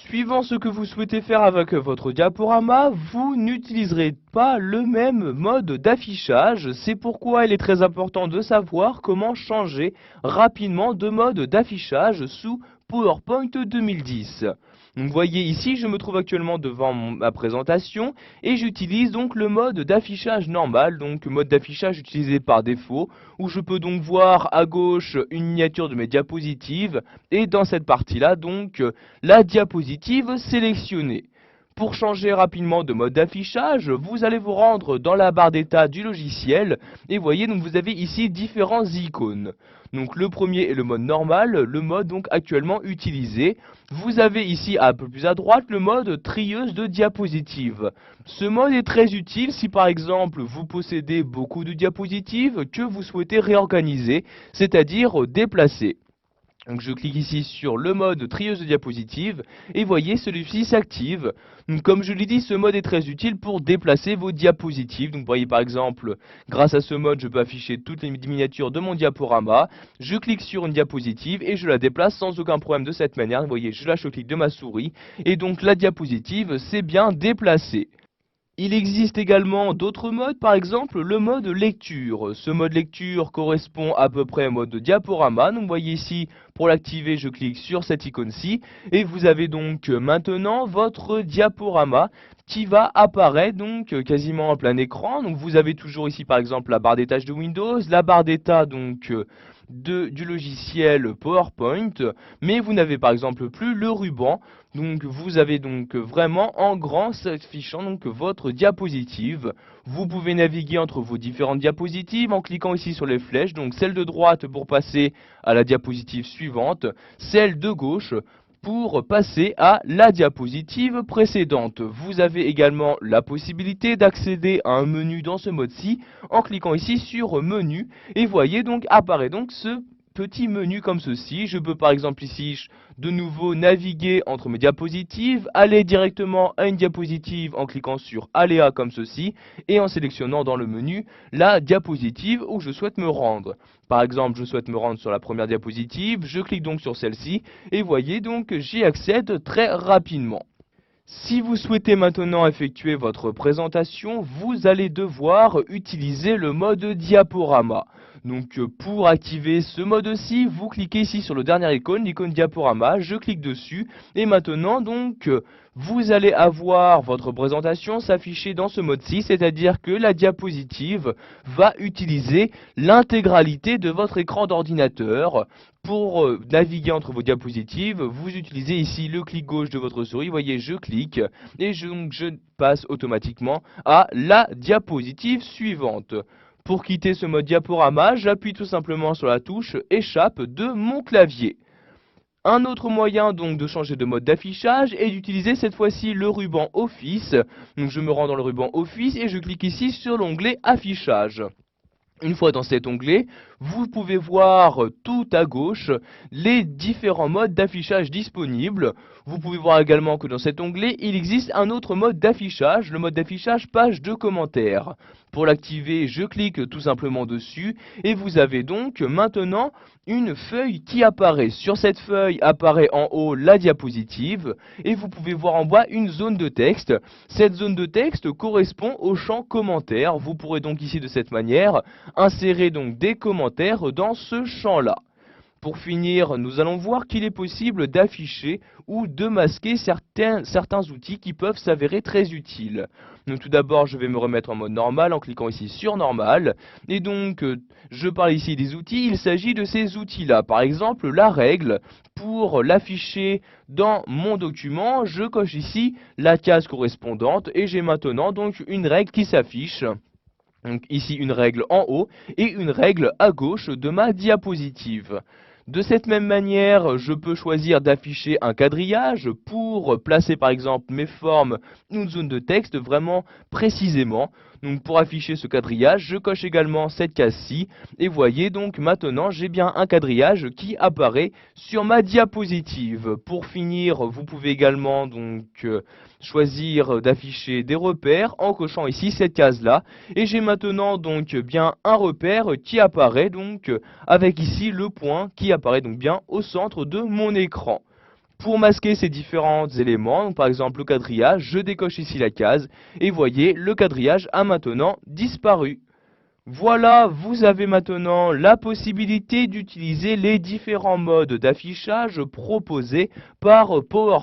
Suivant ce que vous souhaitez faire avec votre diaporama, vous n'utiliserez pas le même mode d'affichage. C'est pourquoi il est très important de savoir comment changer rapidement de mode d'affichage sous PowerPoint 2010. Donc, vous voyez ici, je me trouve actuellement devant ma présentation et j'utilise donc le mode d'affichage normal, donc mode d'affichage utilisé par défaut, où je peux donc voir à gauche une miniature de mes diapositives et dans cette partie-là donc la diapositive sélectionnée. Pour changer rapidement de mode d'affichage, vous allez vous rendre dans la barre d'état du logiciel et voyez donc vous avez ici différents icônes. Donc le premier est le mode normal, le mode donc actuellement utilisé. Vous avez ici un peu plus à droite le mode trieuse de diapositives. Ce mode est très utile si par exemple vous possédez beaucoup de diapositives que vous souhaitez réorganiser, c'est-à-dire déplacer. Donc je clique ici sur le mode trieuse de diapositives et voyez celui-ci s'active. Donc comme je l'ai dit, ce mode est très utile pour déplacer vos diapositives. Donc vous voyez par exemple, grâce à ce mode, je peux afficher toutes les miniatures de mon diaporama. Je clique sur une diapositive et je la déplace sans aucun problème de cette manière. Vous voyez, je lâche le clic de ma souris et donc la diapositive s'est bien déplacée. Il existe également d'autres modes, par exemple le mode lecture. Ce mode lecture correspond à peu près au mode diaporama. Donc vous voyez ici, pour l'activer, je clique sur cette icône-ci. Et vous avez donc maintenant votre diaporama qui va apparaître donc quasiment en plein écran. Donc vous avez toujours ici par exemple la barre des tâches de Windows, la barre d'état donc du logiciel PowerPoint, mais vous n'avez par exemple plus le ruban. Donc vous avez donc vraiment en grand s'affichant donc votre diapositive. Vous pouvez naviguer entre vos différentes diapositives en cliquant ici sur les flèches, donc celle de droite pour passer à la diapositive suivante, celle de gauche pour passer à la diapositive précédente. Vous avez également la possibilité d'accéder à un menu dans ce mode-ci en cliquant ici sur menu et voyez donc apparaît donc ce petit menu comme ceci. Je peux par exemple ici de nouveau naviguer entre mes diapositives, aller directement à une diapositive en cliquant sur aléa comme ceci et en sélectionnant dans le menu la diapositive où je souhaite me rendre. Par exemple, je souhaite me rendre sur la première diapositive, je clique donc sur celle-ci et voyez donc j'y accède très rapidement. Si vous souhaitez maintenant effectuer votre présentation, vous allez devoir utiliser le mode diaporama. Donc pour activer ce mode-ci, vous cliquez ici sur le dernier icône, l'icône diaporama, je clique dessus et maintenant donc vous allez avoir votre présentation s'afficher dans ce mode-ci, c'est-à-dire que la diapositive va utiliser l'intégralité de votre écran d'ordinateur. Pour naviguer entre vos diapositives, vous utilisez ici le clic gauche de votre souris, vous voyez je clique et je passe automatiquement à la diapositive suivante. Pour quitter ce mode diaporama, j'appuie tout simplement sur la touche échappe de mon clavier. Un autre moyen donc de changer de mode d'affichage est d'utiliser cette fois-ci le ruban Office. Donc je me rends dans le ruban Office et je clique ici sur l'onglet affichage. Une fois dans cet onglet, vous pouvez voir tout à gauche les différents modes d'affichage disponibles. Vous pouvez voir également que dans cet onglet, il existe un autre mode d'affichage, le mode d'affichage page de commentaires. Pour l'activer, je clique tout simplement dessus et vous avez donc maintenant une feuille qui apparaît. Sur cette feuille apparaît en haut la diapositive et vous pouvez voir en bas une zone de texte. Cette zone de texte correspond au champ commentaires. Vous pourrez donc ici de cette manière insérer donc des commentaires dans ce champ-là. Pour finir, nous allons voir qu'il est possible d'afficher ou de masquer certains outils qui peuvent s'avérer très utiles. Donc tout d'abord, je vais me remettre en mode normal en cliquant ici sur normal. Et donc, je parle ici des outils, il s'agit de ces outils-là. Par exemple, la règle, pour l'afficher dans mon document, je coche ici la case correspondante et j'ai maintenant donc une règle qui s'affiche. Donc ici une règle en haut et une règle à gauche de ma diapositive. De cette même manière, je peux choisir d'afficher un quadrillage pour placer par exemple mes formes ou une zone de texte vraiment précisément. Donc pour afficher ce quadrillage, je coche également cette case-ci et voyez donc maintenant j'ai bien un quadrillage qui apparaît sur ma diapositive. Pour finir, vous pouvez également donc choisir d'afficher des repères en cochant ici cette case-là et j'ai maintenant donc bien un repère qui apparaît donc avec ici le point qui apparaît donc bien au centre de mon écran. Pour masquer ces différents éléments, donc par exemple le quadrillage, je décoche ici la case, et voyez, le quadrillage a maintenant disparu. Voilà, vous avez maintenant la possibilité d'utiliser les différents modes d'affichage proposés par PowerPoint.